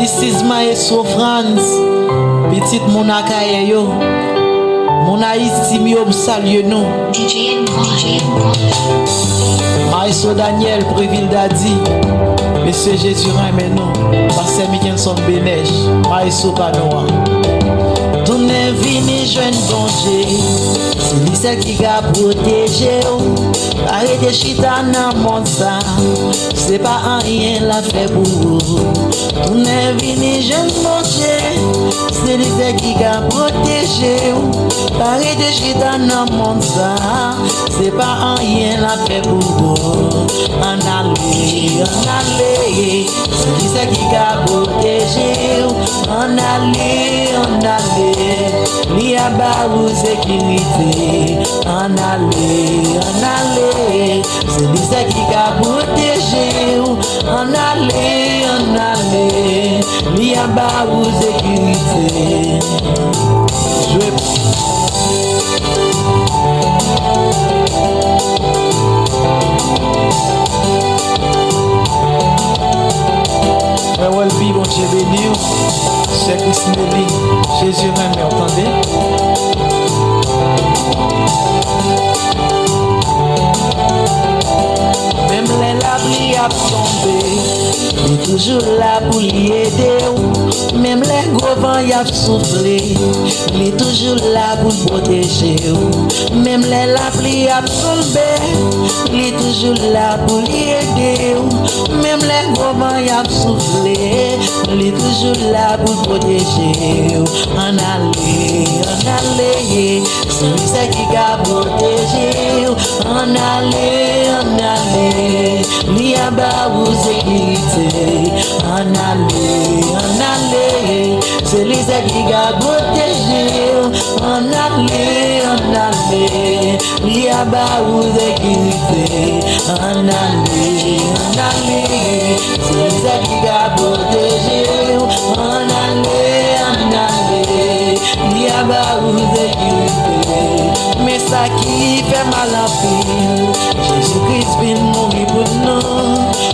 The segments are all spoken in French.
This is my souffrance. Petite mon akaye yo. Mon Haïti mi ob salue nous. Maïso Daniel, Préville Dadi. Monsieur Jésus aime nous. Pasteur Mickelson Bénèche. Maïso Panoa. Tout n'est vini jeune bon Dieu. C'est lui qui a protégé. Arrêtez chita dans mon sang. C'est pas rien la fait pour vous. Tout n'est vini jeune bon Dieu. C'est lui qui a protégé. Arrêtez chita dans mon sang. C'est pas rien la fait pour vous. En aller, c'est lui qui a protégé. En aller. Li a barou sécurité. En aller, c'est lui qui a protégé. En aller, li a barou sécurité. Well, be bon Dieu béni, c'est Christ Nelly, Jésus aime, entendez? Même les lablis a tombé, il est toujours là pour l'aider. Même les gros vents y a soufflé, il est toujours là pour protéger. Même les lablis a tombé, il est toujours là pour l'aider. Même les gros vents y a soufflé, il est toujours là pour protéger. En aller, c'est lui qui a protégé. En aller, li a barou sécurité. En aller, c'est lui qui a protégé. En aller, li a barou sécurité. En aller, c'est lui qui a protégé. En aller, li a barou sécurité. Mais ça qui fait mal à pile, Jésus-Christ vient mourir pour nous.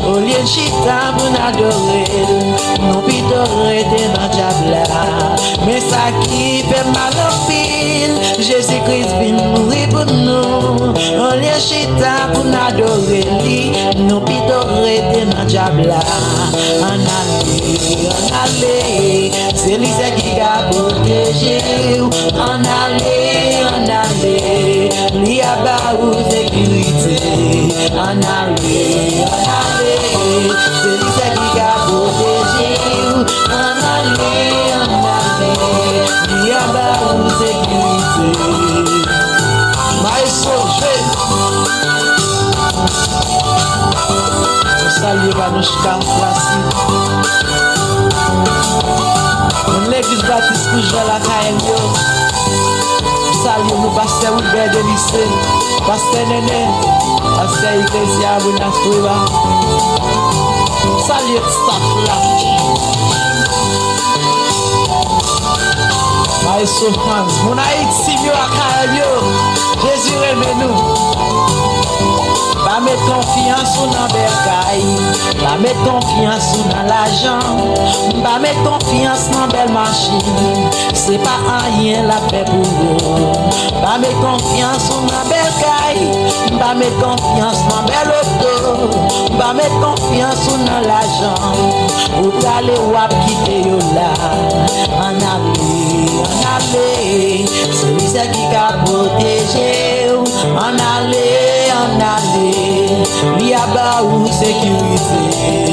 Au lieu de chita pour nous adorer, nous pitons rester dans diable. Mais ça qui fait mal à pile, Jésus-Christ vient mourir pour nous. Au lieu de chita pour nous adorer, nous pitons rester dans diable. En aller, c'est lui qui a protégé. En aller, li a barou sécurité. En aller, c'est lui qui a protégé. En aller, li a barou sécurité. Maïso, je salue Vanouchka Placide. L'église baptiste pour Jean la KMO. Salut nous pasteur Wilbert de lycée, pasteur Néné, pasteur Ecclesia Bonasouiba. Salut staff là. Maïso France, mon Haïti mieux à KMO. Jésus aime nous. Pas mettre confiance dans Bercaille, pas mettre confiance dans l'argent, pas mettre confiance dans belle machine, c'est pas rien la paix pour vous. Pas mettre confiance dans Bercaille, pas mettre confiance dans belle auto, pas mettre confiance dans l'argent, pour aller ou quitter là. En aller, c'est lui qui a protégé. En aller, li a barou sécurité.